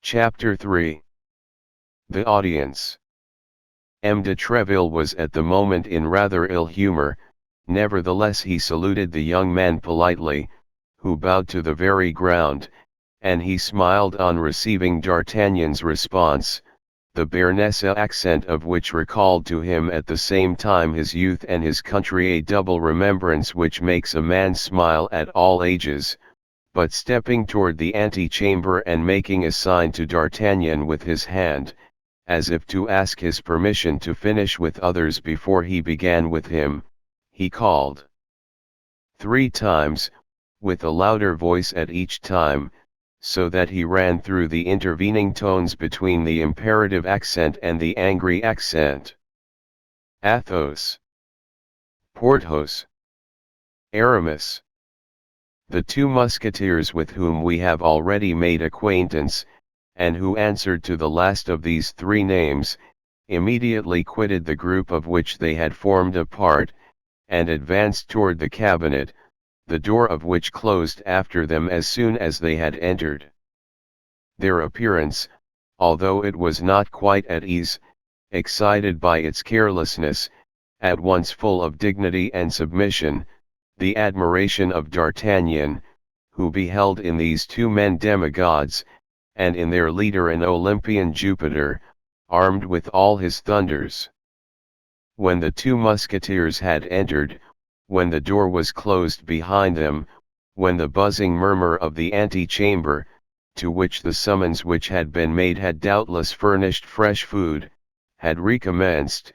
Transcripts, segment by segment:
Chapter 3. The Audience. M. de Treville was at the moment in rather ill humor, nevertheless he saluted the young man politely, who bowed to the very ground, and he smiled on receiving D'Artagnan's response, the Béarnese accent of which recalled to him at the same time his youth and his country, a double remembrance which makes a man smile at all ages. But stepping toward the antechamber and making a sign to D'Artagnan with his hand, as if to ask his permission to finish with others before he began with him, he called 3 times, with a louder voice at each time, so that he ran through the intervening tones between the imperative accent and the angry accent. Athos, Porthos, Aramis. The 2 musketeers with whom we have already made acquaintance, and who answered to the last of these 3 names, immediately quitted the group of which they had formed a part, and advanced toward the cabinet, the door of which closed after them as soon as they had entered. Their appearance, although it was not quite at ease, excited by its carelessness, at once full of dignity and submission, the admiration of D'Artagnan, who beheld in these 2 men demigods, and in their leader an Olympian Jupiter, armed with all his thunders. When the 2 musketeers had entered, when the door was closed behind them, when the buzzing murmur of the antechamber, to which the summons which had been made had doubtless furnished fresh food, had recommenced,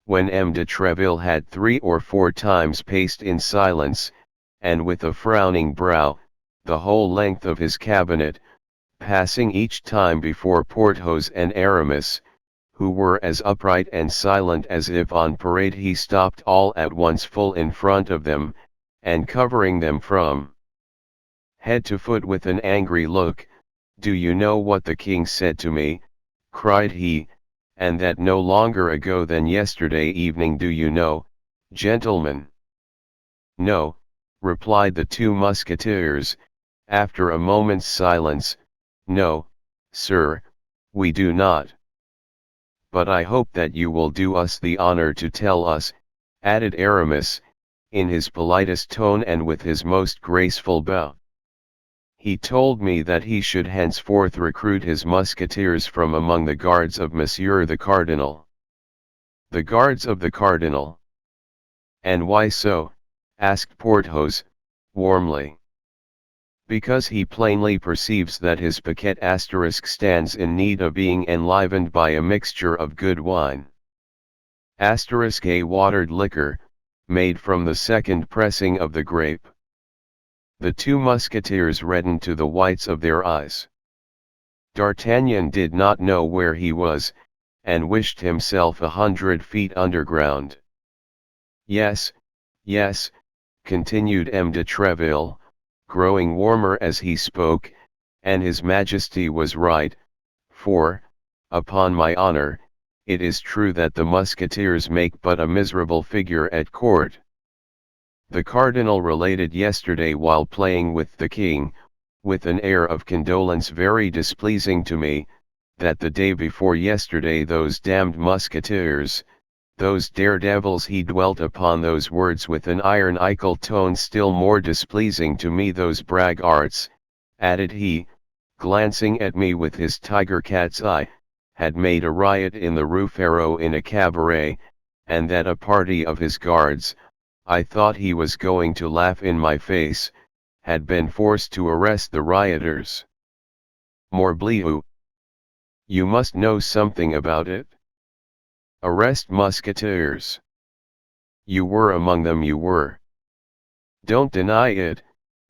when M. de Treville had 3 or 4 times paced in silence, and with a frowning brow, the whole length of his cabinet, passing each time before Porthos and Aramis, who were as upright and silent as if on parade, he stopped all at once full in front of them, and covering them from head to foot with an angry look, "Do you know what the king said to me?" cried he, "and that no longer ago than yesterday evening? Do you know, gentlemen?" "No," replied the 2 musketeers, after a moment's silence, "no, sir, we do not." "But I hope that you will do us the honor to tell us," added Aramis, in his politest tone and with his most graceful bow. "He told me that he should henceforth recruit his musketeers from among the guards of Monsieur the Cardinal." "The guards of the Cardinal? And why so?" asked Porthos, warmly. "Because he plainly perceives that his piquet asterisk stands in need of being enlivened by a mixture of good wine. Asterisk, a watered liquor, made from the second pressing of the grape." The 2 musketeers reddened to the whites of their eyes. D'Artagnan did not know where he was, and wished himself 100 feet underground. "Yes, yes," continued M. de Treville, growing warmer as he spoke, "and his Majesty was right, for, upon my honor, it is true that the musketeers make but a miserable figure at court. The cardinal related yesterday while playing with the king, with an air of condolence very displeasing to me, that the day before yesterday those damned musketeers, those daredevils, he dwelt upon those words with an ironical tone still more displeasing to me, those braggarts," added he, glancing at me with his tiger cat's eye, "had made a riot in the Rue Férou in a cabaret, and that a party of his guards, I thought he was going to laugh in my face, had been forced to arrest the rioters. Morbleu! You must know something about it. Arrest musketeers! You were among them, you were. Don't deny it,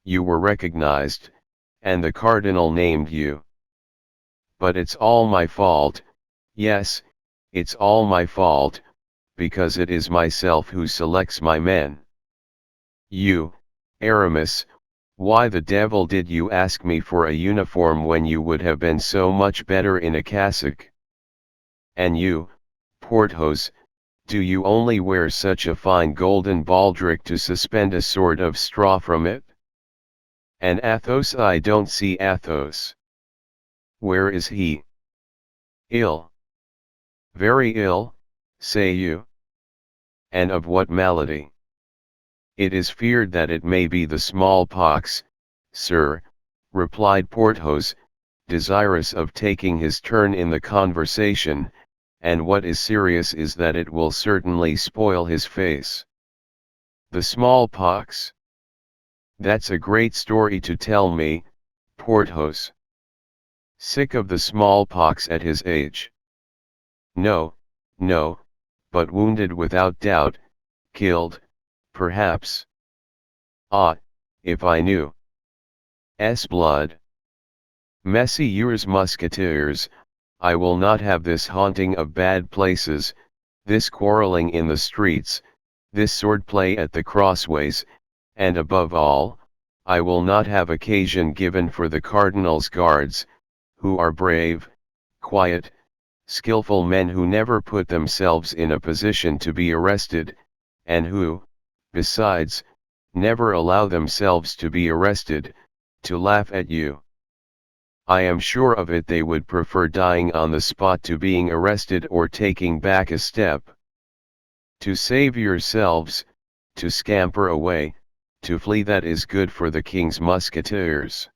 you were recognized, and the cardinal named you. But it's all my fault, yes, it's all my fault, because it is myself who selects my men. You, Aramis, why the devil did you ask me for a uniform when you would have been so much better in a cassock? And you, Porthos, do you only wear such a fine golden baldric to suspend a sort of straw from it? And Athos, I don't see Athos." Where is he? Ill. Very ill, say you? And of what malady? It is feared that it may be the smallpox, sir, replied Porthos, desirous of taking his turn in the conversation, and what is serious is that it will certainly spoil his face. The smallpox. That's a great story to tell me, Porthos. Sick of the smallpox at his age. No, no, but wounded without doubt, killed, perhaps. Ah, if I knew. Blood. Messieurs Musketeers, I will not have this haunting of bad places, this quarrelling in the streets, this swordplay at the crossways, and above all, I will not have occasion given for the Cardinal's guards, who are brave, quiet, skillful men who never put themselves in a position to be arrested, and who, besides, never allow themselves to be arrested, to laugh at you. I am sure of it, they would prefer dying on the spot to being arrested or taking back a step. To save yourselves, to scamper away, to flee, that is good for the king's musketeers.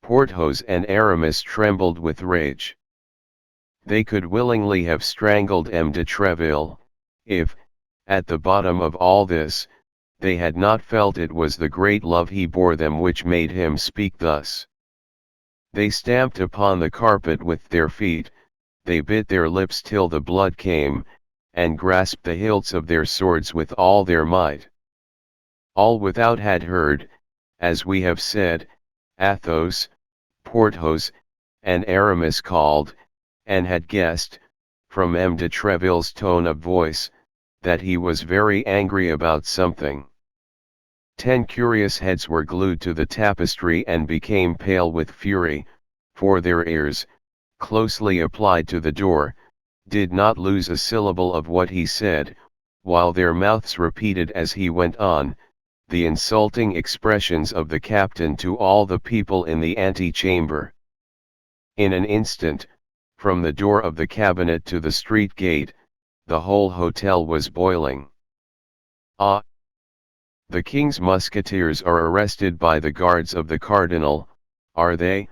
Porthos and Aramis trembled with rage. They could willingly have strangled M. de Treville, if, at the bottom of all this, they had not felt it was the great love he bore them which made him speak thus. They stamped upon the carpet with their feet, they bit their lips till the blood came, and grasped the hilts of their swords with all their might. All without had heard, as we have said, Athos, Porthos, and Aramis called, and had guessed, from M. de Treville's tone of voice, that he was very angry about something. 10 curious heads were glued to the tapestry and became pale with fury, for their ears, closely applied to the door, did not lose a syllable of what he said, while their mouths repeated as he went on, the insulting expressions of the captain to all the people in the antechamber. In an instant, from the door of the cabinet to the street gate, the whole hotel was boiling. Ah! The king's musketeers are arrested by the guards of the cardinal, are they?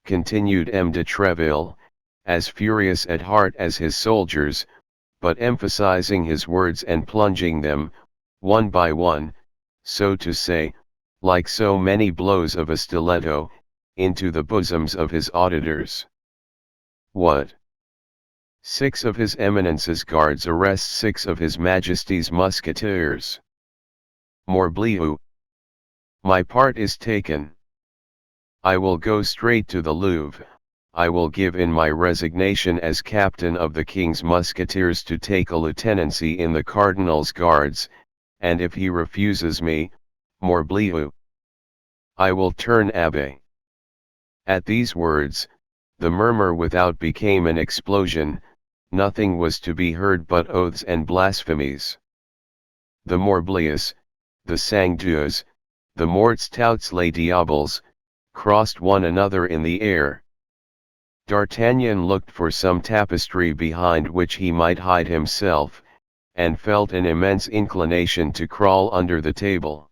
Continued M. de Treville, as furious at heart as his soldiers, but emphasizing his words and plunging them, one by one, so to say, like so many blows of a stiletto, into the bosoms of his auditors. What? 6 of his Eminence's guards arrest 6 of his Majesty's musketeers. Morbleu! My part is taken. I will go straight to the Louvre, I will give in my resignation as captain of the king's musketeers to take a lieutenancy in the cardinal's guards, and if he refuses me, morbleu! I will turn abbé. At these words, the murmur without became an explosion, nothing was to be heard but oaths and blasphemies. The morbleus, the sang-Dieus, the morts touts les diables, crossed one another in the air. D'Artagnan looked for some tapestry behind which he might hide himself, and felt an immense inclination to crawl under the table.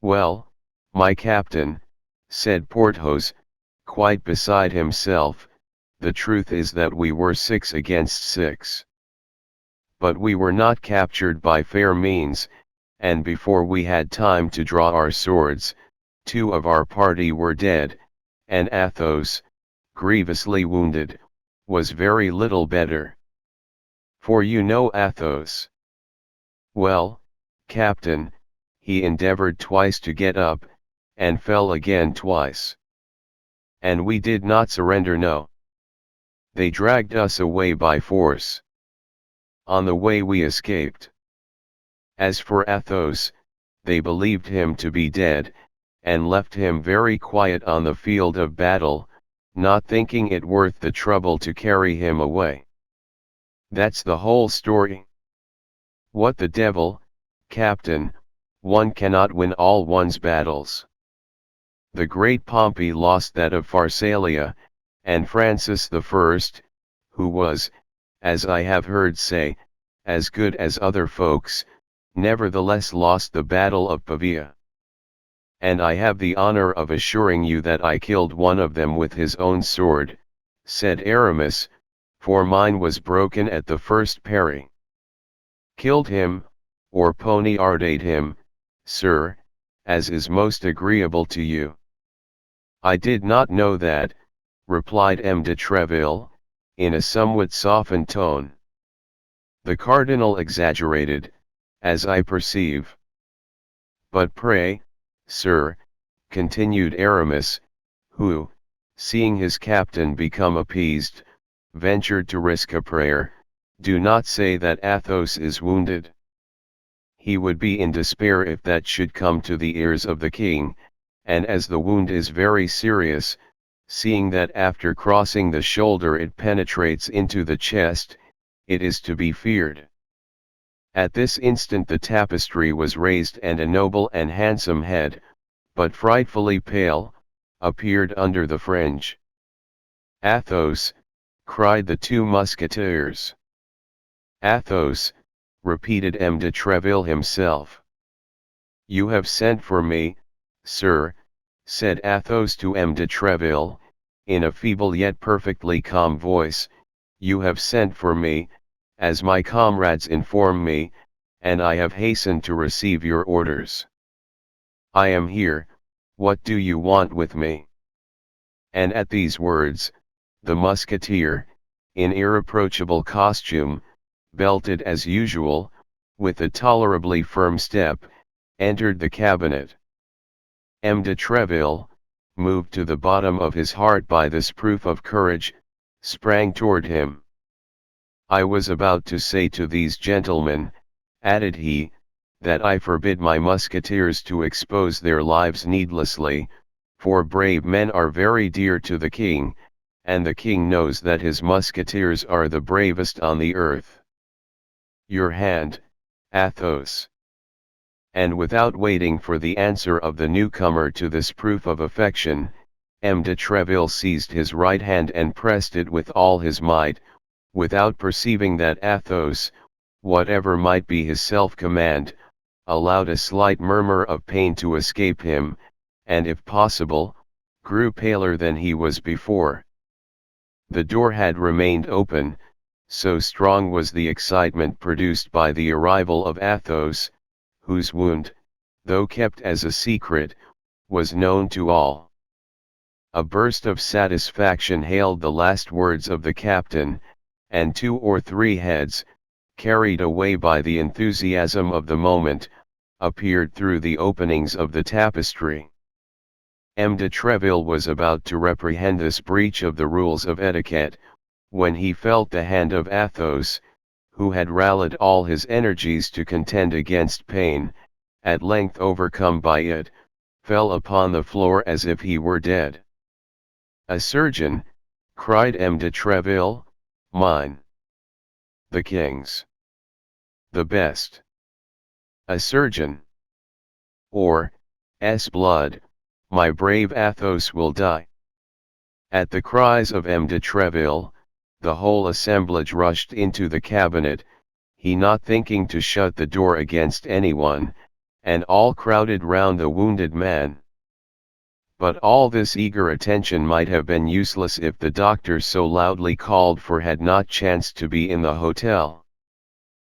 Well, my captain, said Porthos, quite beside himself, the truth is that we were 6 against 6. But we were not captured by fair means, and before we had time to draw our swords, 2 of our party were dead, and Athos, grievously wounded, was very little better. For you know Athos. Well, captain, he endeavored twice to get up, and fell again twice. And we did not surrender, no. They dragged us away by force. On the way we escaped. As for Athos, they believed him to be dead, and left him very quiet on the field of battle, not thinking it worth the trouble to carry him away. That's the whole story. What the devil, captain, one cannot win all one's battles. The great Pompey lost that of Pharsalia, and Francis I, who was, as I have heard say, as good as other folks, nevertheless lost the battle of Pavia. And I have the honor of assuring you that I killed one of them with his own sword, said Aramis, for mine was broken at the first parry. Killed him, or poniarded him, sir, as is most agreeable to you. I did not know that, replied M. de Treville, in a somewhat softened tone. The cardinal exaggerated, as I perceive. But pray, sir, continued Aramis, who, seeing his captain become appeased, ventured to risk a prayer, do not say that Athos is wounded. He would be in despair if that should come to the ears of the king, and as the wound is very serious, seeing that after crossing the shoulder it penetrates into the chest, it is to be feared. At this instant the tapestry was raised and a noble and handsome head, but frightfully pale, appeared under the fringe. Athos, cried the two musketeers. Athos, repeated M. de Treville himself. You have sent for me, sir, said Athos to M. de Treville, in a feeble yet perfectly calm voice, you have sent for me, as my comrades inform me, and I have hastened to receive your orders. I am here, what do you want with me? And at these words, the musketeer, in irreproachable costume, belted as usual, with a tolerably firm step, entered the cabinet. M. de Treville, moved to the bottom of his heart by this proof of courage, sprang toward him. I was about to say to these gentlemen, added he, that I forbid my musketeers to expose their lives needlessly, for brave men are very dear to the king, and the king knows that his musketeers are the bravest on the earth. Your hand, Athos. And without waiting for the answer of the newcomer to this proof of affection, M. de Treville seized his right hand and pressed it with all his might, without perceiving that Athos, whatever might be his self-command, allowed a slight murmur of pain to escape him, and if possible, grew paler than he was before. The door had remained open, so strong was the excitement produced by the arrival of Athos, whose wound, though kept as a secret, was known to all. A burst of satisfaction hailed the last words of the captain, and 2 or 3 heads, carried away by the enthusiasm of the moment, appeared through the openings of the tapestry. M. de Treville was about to reprehend this breach of the rules of etiquette, when he felt the hand of Athos, who had rallied all his energies to contend against pain, at length overcome by it, fell upon the floor as if he were dead. A surgeon, cried M. de Treville, mine. The king's. The best. A surgeon. Or, s blood, my brave Athos will die. At the cries of M. de Treville, the whole assemblage rushed into the cabinet, he not thinking to shut the door against anyone, and all crowded round the wounded man. But all this eager attention might have been useless if the doctor so loudly called for had not chanced to be in the hotel.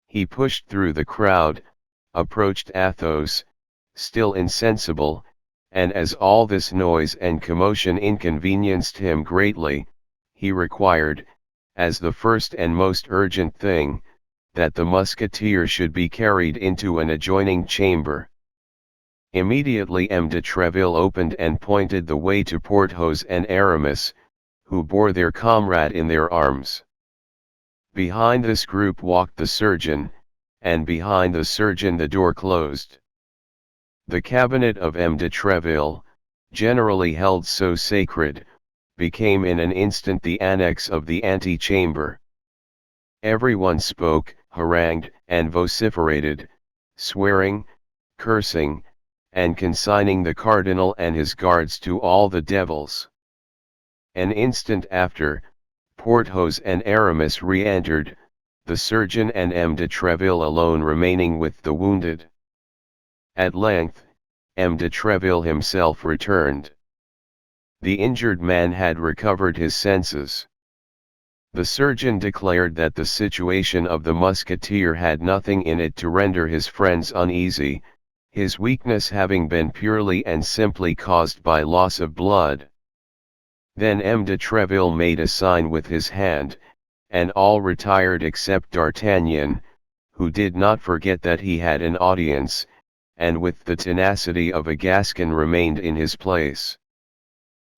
He pushed through the crowd, approached Athos, still insensible, and as all this noise and commotion inconvenienced him greatly, he required, as the first and most urgent thing, that the musketeer should be carried into an adjoining chamber. Immediately M. de Treville opened and pointed the way to Porthos and Aramis, who bore their comrade in their arms. Behind this group walked the surgeon, and behind the surgeon the door closed. The cabinet of M. de Treville, generally held so sacred, became in an instant the annex of the ante-chamber. Everyone spoke, harangued, and vociferated, swearing, cursing, and consigning the cardinal and his guards to all the devils. An instant after, Porthos and Aramis re-entered, the surgeon and M. de Treville alone remaining with the wounded. At length, M. de Treville himself returned. The injured man had recovered his senses. The surgeon declared that the situation of the musketeer had nothing in it to render his friends uneasy, his weakness having been purely and simply caused by loss of blood. Then M. de Treville made a sign with his hand, and all retired except D'Artagnan, who did not forget that he had an audience, and with the tenacity of a Gascon remained in his place.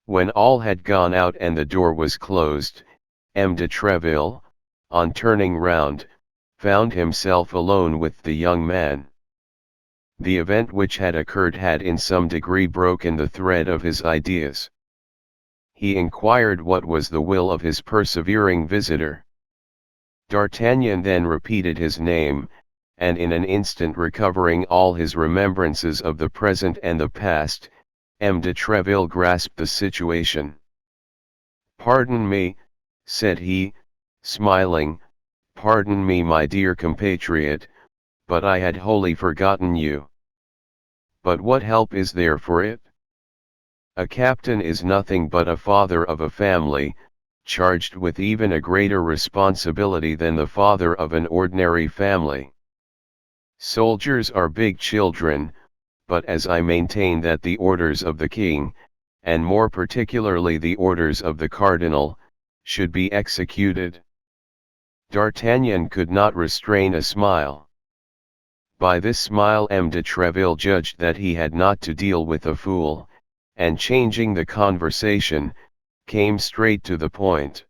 When all had gone out and the door was closed, M. de Treville, on turning round, found himself alone with the young man. The event which had occurred had in some degree broken the thread of his ideas. He inquired what was the will of his persevering visitor. D'Artagnan then repeated his name, and in an instant recovering all his remembrances of the present and the past, M. de Treville grasped the situation. "Pardon me," said he, smiling, "pardon me, my dear compatriot, but I had wholly forgotten you. But what help is there for it? A captain is nothing but a father of a family, charged with even a greater responsibility than the father of an ordinary family. Soldiers are big children, but as I maintain that the orders of the king, and more particularly the orders of the cardinal, should be executed." D'Artagnan could not restrain a smile. By this smile M. de Treville judged that he had not to deal with a fool, and changing the conversation, came straight to the point.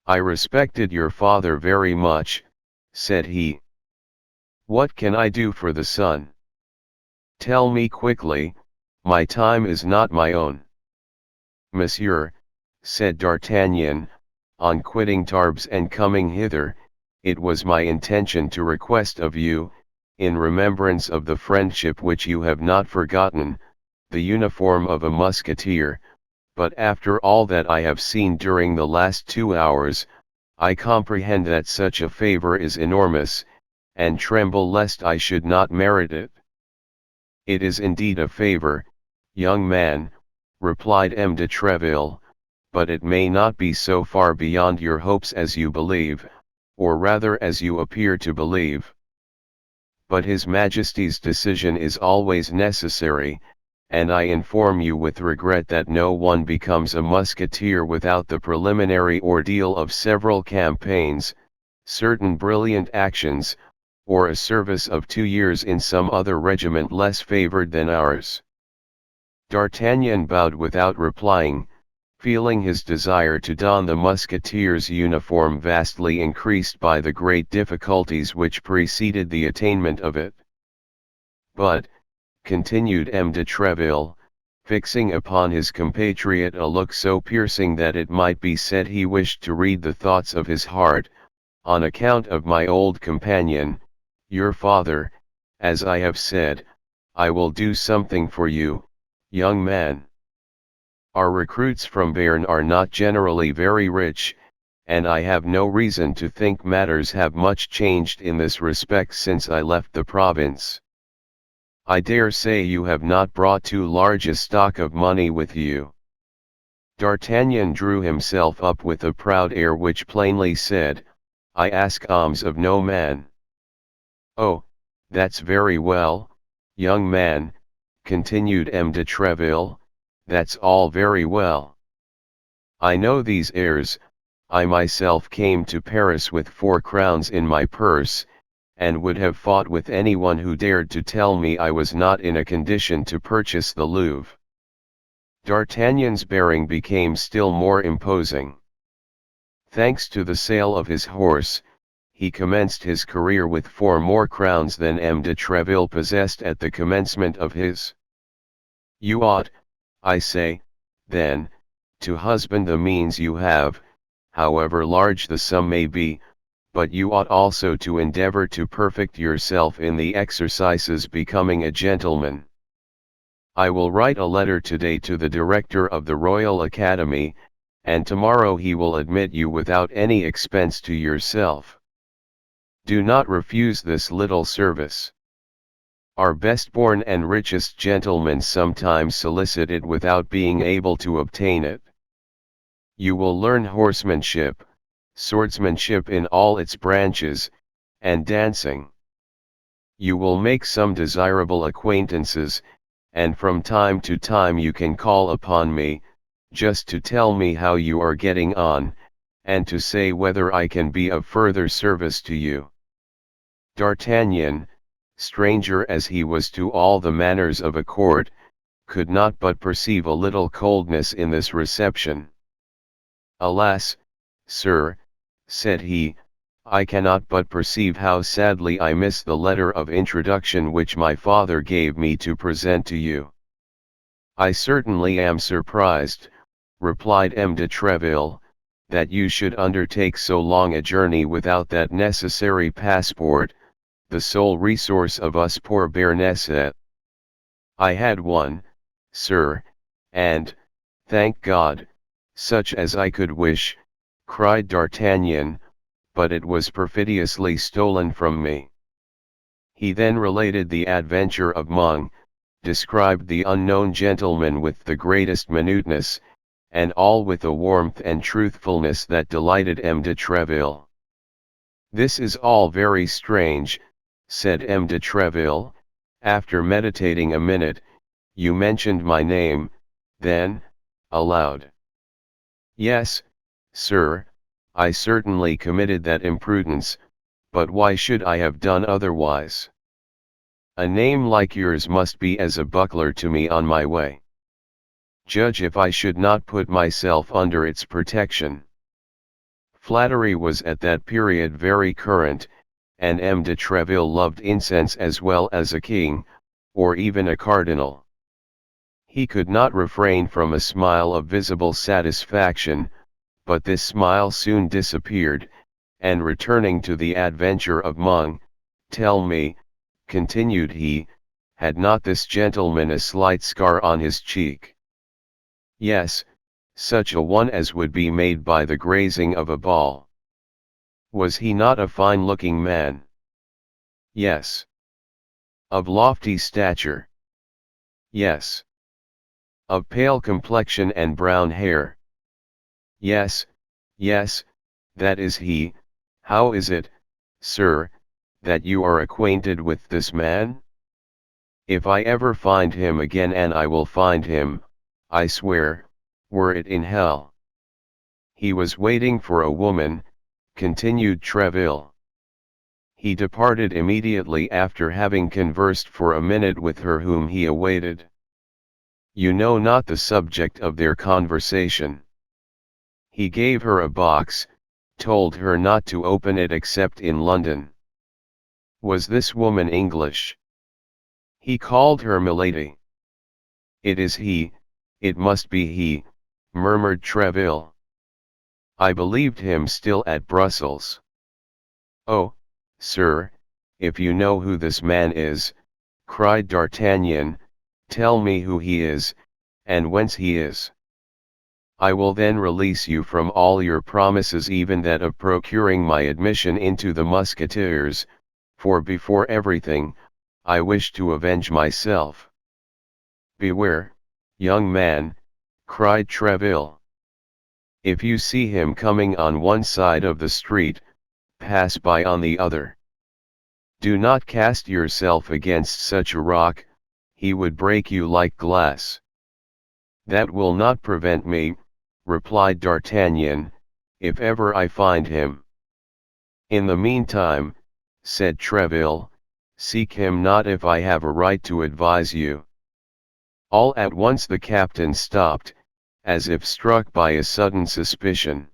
"I respected your father very much," said he. "What can I do for the son? Tell me quickly, my time is not my own." "Monsieur," said D'Artagnan, "on quitting Tarbes and coming hither, it was my intention to request of you, in remembrance of the friendship which you have not forgotten, the uniform of a musketeer, but after all that I have seen during the last 2 hours, I comprehend that such a favor is enormous, and tremble lest I should not merit it." "It is indeed a favor, young man," replied M. de Treville, "but it may not be so far beyond your hopes as you believe, or rather as you appear to believe. But His Majesty's decision is always necessary, and I inform you with regret that no one becomes a musketeer without the preliminary ordeal of several campaigns, certain brilliant actions, or a service of 2 years in some other regiment less favored than ours." D'Artagnan bowed without replying, feeling his desire to don the musketeer's uniform vastly increased by the great difficulties which preceded the attainment of it. "But," continued M. de Treville, fixing upon his compatriot a look so piercing that it might be said he wished to read the thoughts of his heart, "on account of my old companion, your father, as I have said, I will do something for you, young man. Our recruits from Béarn are not generally very rich, and I have no reason to think matters have much changed in this respect since I left the province. I dare say you have not brought too large a stock of money with you." D'Artagnan drew himself up with a proud air which plainly said, "I ask alms of no man." "Oh, that's very well, young man," continued M. de Treville, "that's all very well. I know these airs. I myself came to Paris with 4 crowns in my purse, and would have fought with anyone who dared to tell me I was not in a condition to purchase the Louvre." D'Artagnan's bearing became still more imposing. Thanks to the sale of his horse, he commenced his career with 4 more crowns than M. de Treville possessed at the commencement of his. "You ought, I say, then, to husband the means you have, however large the sum may be, but you ought also to endeavor to perfect yourself in the exercises becoming a gentleman. I will write a letter today to the director of the Royal Academy, and tomorrow he will admit you without any expense to yourself. Do not refuse this little service. Our best-born and richest gentlemen sometimes solicit it without being able to obtain it. You will learn horsemanship, swordsmanship in all its branches, and dancing. You will make some desirable acquaintances, and from time to time you can call upon me, just to tell me how you are getting on, and to say whether I can be of further service to you. D'Artagnan, stranger as he was to all the manners of a court, could not but perceive a little coldness in this reception. "Alas, sir," said he, "I cannot but perceive how sadly I miss the letter of introduction which my father gave me to present to you." "I certainly am surprised," replied M. de Treville, "that you should undertake so long a journey without that necessary passport, the sole resource of us poor Béarnais. I had one, sir, and, thank God, such as I could wish," cried D'Artagnan, "but it was perfidiously stolen from me." He then related the adventure of Monge, described the unknown gentleman with the greatest minuteness, and all with a warmth and truthfulness that delighted M. de Treville. "This is all very strange," said M. de Treville, after meditating a minute. "You mentioned my name, then, aloud?" "Yes, sir, I certainly committed that imprudence, but why should I have done otherwise? A name like yours must be as a buckler to me on my way. Judge if I should not put myself under its protection." Flattery was at that period very current, and M. de Treville loved incense as well as a king, or even a cardinal. He could not refrain from a smile of visible satisfaction, but this smile soon disappeared, and returning to the adventure of Monge, "Tell me," continued he, "had not this gentleman a slight scar on his cheek?" "Yes, such a one as would be made by the grazing of a ball." "Was he not a fine-looking man?" "Yes." "Of lofty stature?" "Yes." "Of pale complexion and brown hair?" "Yes, yes, that is he. How is it, sir, that you are acquainted with this man?" "If I ever find him again, and I will find him, I swear, were it in hell." "He was waiting for a woman," continued Treville. "He departed immediately after having conversed for a minute with her whom he awaited." "You know not the subject of their conversation." "He gave her a box, told her not to open it except in London." "Was this woman English?" "He called her milady." "It is he, it must be he," murmured Treville. "I believed him still at Brussels." "Oh, sir, if you know who this man is," cried D'Artagnan, "tell me who he is, and whence he is. I will then release you from all your promises, even that of procuring my admission into the Musketeers, for before everything, I wish to avenge myself." "Beware, young man," cried Treville. "If you see him coming on one side of the street, pass by on the other. Do not cast yourself against such a rock, he would break you like glass." "That will not prevent me," replied D'Artagnan, "if ever I find him." "In the meantime," said Treville, "seek him not if I have a right to advise you." All at once the captain stopped, as if struck by a sudden suspicion.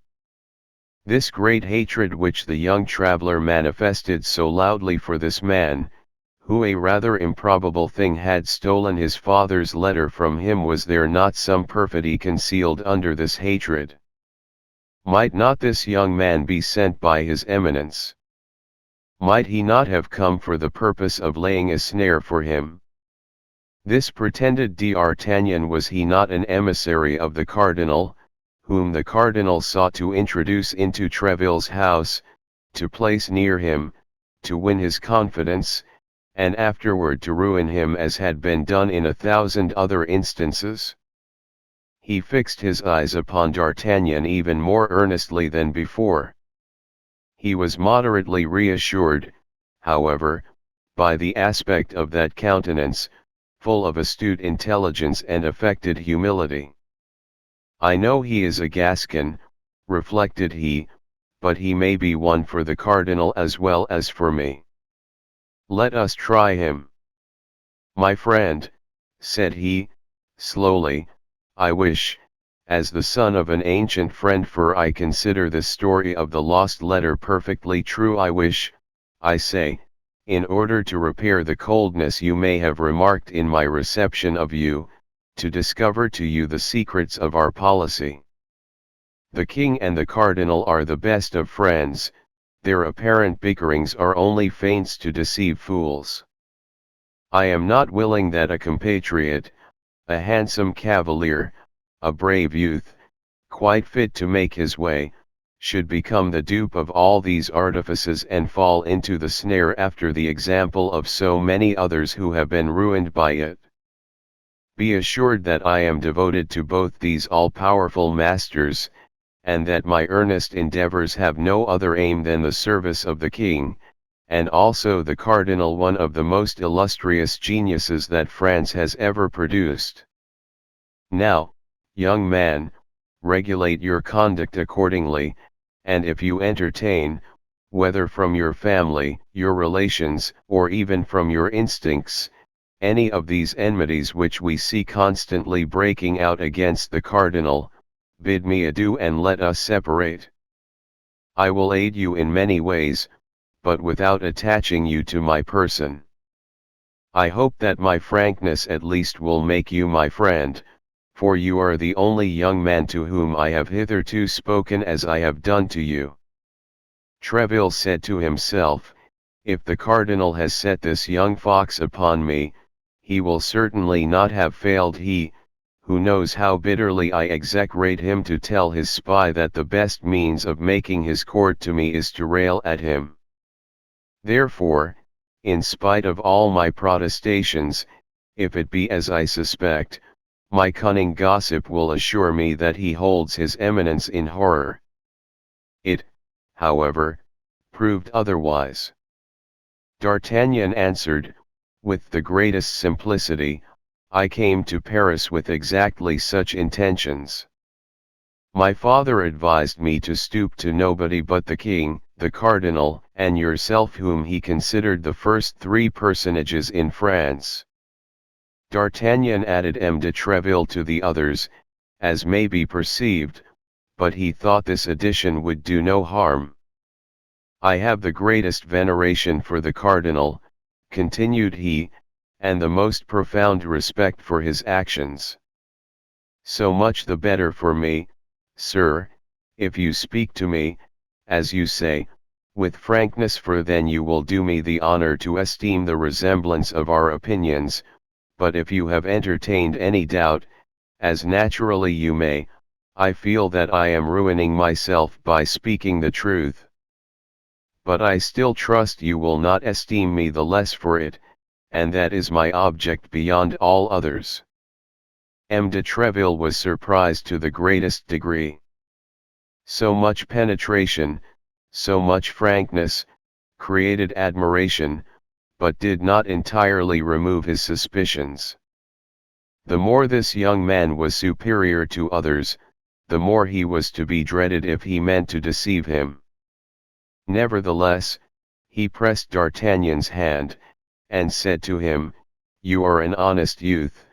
This great hatred which the young traveller manifested so loudly for this man, who a rather improbable thing had stolen his father's letter from him, was there not some perfidy concealed under this hatred? Might not this young man be sent by his eminence? Might he not have come for the purpose of laying a snare for him? This pretended D'Artagnan, was he not an emissary of the cardinal, whom the cardinal sought to introduce into Treville's house, to place near him, to win his confidence, and afterward to ruin him as had been done in 1,000 other instances. He fixed his eyes upon D'Artagnan even more earnestly than before. He was moderately reassured, however, by the aspect of that countenance, full of astute intelligence and affected humility. I know he is a Gascon, reflected he, but he may be one for the cardinal as well as for me. Let us try him. My friend, said he, slowly, I wish, as the son of an ancient friend, for I consider the story of the lost letter perfectly true, I wish, I say, in order to repair the coldness you may have remarked in my reception of you, to discover to you the secrets of our policy. The king and the cardinal are the best of friends, their apparent bickerings are only feints to deceive fools. I am not willing that a compatriot, a handsome cavalier, a brave youth, quite fit to make his way, should become the dupe of all these artifices and fall into the snare after the example of so many others who have been ruined by it. Be assured that I am devoted to both these all-powerful masters, and that my earnest endeavors have no other aim than the service of the king, and also the cardinal, one of the most illustrious geniuses that France has ever produced. Now, young man, regulate your conduct accordingly, and if you entertain, whether from your family, your relations, or even from your instincts, any of these enmities which we see constantly breaking out against the cardinal, bid me adieu and let us separate. I will aid you in many ways, but without attaching you to my person. I hope that my frankness at least will make you my friend, for you are the only young man to whom I have hitherto spoken as I have done to you. Treville said to himself, if the cardinal has set this young fox upon me, he will certainly not have failed. He, who knows how bitterly I execrate him, to tell his spy that the best means of making his court to me is to rail at him. Therefore, in spite of all my protestations, if it be as I suspect, my cunning gossip will assure me that he holds his eminence in horror. It, however, proved otherwise. D'Artagnan answered, with the greatest simplicity, I came to Paris with exactly such intentions. My father advised me to stoop to nobody but the king, the cardinal, and yourself, whom he considered the first three personages in France. D'Artagnan added M. de Treville to the others, as may be perceived, but he thought this addition would do no harm. I have the greatest veneration for the cardinal, continued he, and the most profound respect for his actions. So much the better for me, sir, if you speak to me, as you say, with frankness, for then you will do me the honor to esteem the resemblance of our opinions, but if you have entertained any doubt, as naturally you may, I feel that I am ruining myself by speaking the truth. But I still trust you will not esteem me the less for it, and that is my object beyond all others. M. de Treville was surprised to the greatest degree. So much penetration, so much frankness, created admiration, but did not entirely remove his suspicions. The more this young man was superior to others, the more he was to be dreaded if he meant to deceive him. Nevertheless, he pressed D'Artagnan's hand, and said to him, you are an honest youth,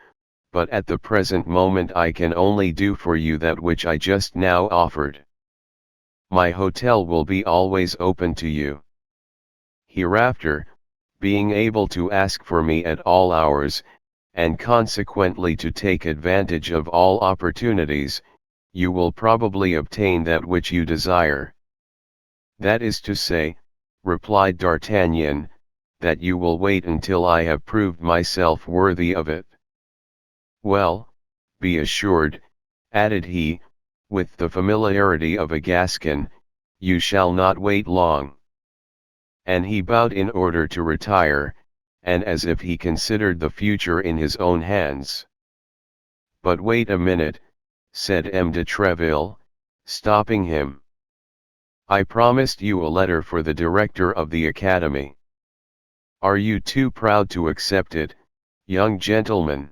but at the present moment I can only do for you that which I just now offered. My hotel will be always open to you. Hereafter, being able to ask for me at all hours, and consequently to take advantage of all opportunities, you will probably obtain that which you desire. That is to say, replied D'Artagnan, that you will wait until I have proved myself worthy of it. Well, be assured, added he, with the familiarity of a Gascon, "You shall not wait long." And he bowed in order to retire, and as if he considered the future in his own hands. "But wait a minute," said M. de Treville, stopping him. "I promised you a letter for the director of the academy. Are you too proud to accept it, young gentleman?"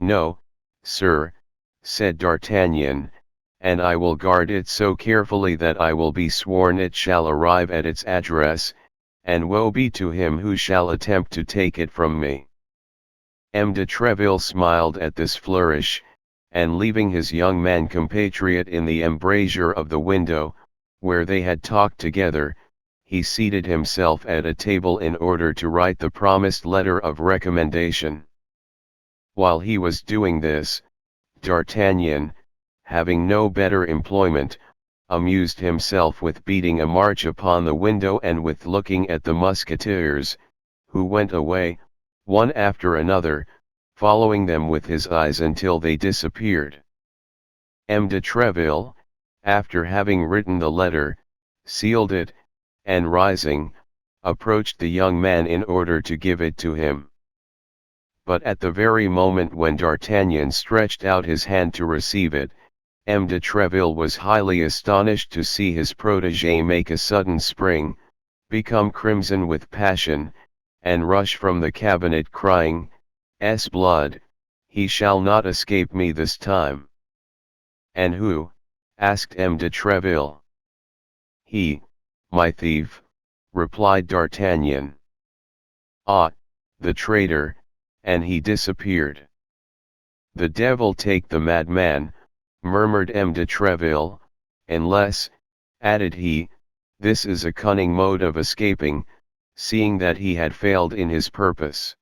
"No, sir," said D'Artagnan, "and I will guard it so carefully that I will be sworn it shall arrive at its address, and woe be to him who shall attempt to take it from me." M. de Treville smiled at this flourish, and leaving his young man compatriot in the embrasure of the window, where they had talked together, he seated himself at a table in order to write the promised letter of recommendation. While he was doing this, D'Artagnan, having no better employment, amused himself with beating a march upon the window and with looking at the Musketeers, who went away, one after another, following them with his eyes until they disappeared. M. de Treville, after having written the letter, sealed it, and rising, approached the young man in order to give it to him. But at the very moment when D'Artagnan stretched out his hand to receive it, M. de Treville was highly astonished to see his protégé make a sudden spring, become crimson with passion, and rush from the cabinet crying, "'Sblood, he shall not escape me this time." "And who?" asked M. de Treville. "He, my thief," replied D'Artagnan. "Ah, the traitor," and he disappeared. "The devil take the madman," murmured M. de Treville, "unless," added he, "this is a cunning mode of escaping, seeing that he had failed in his purpose."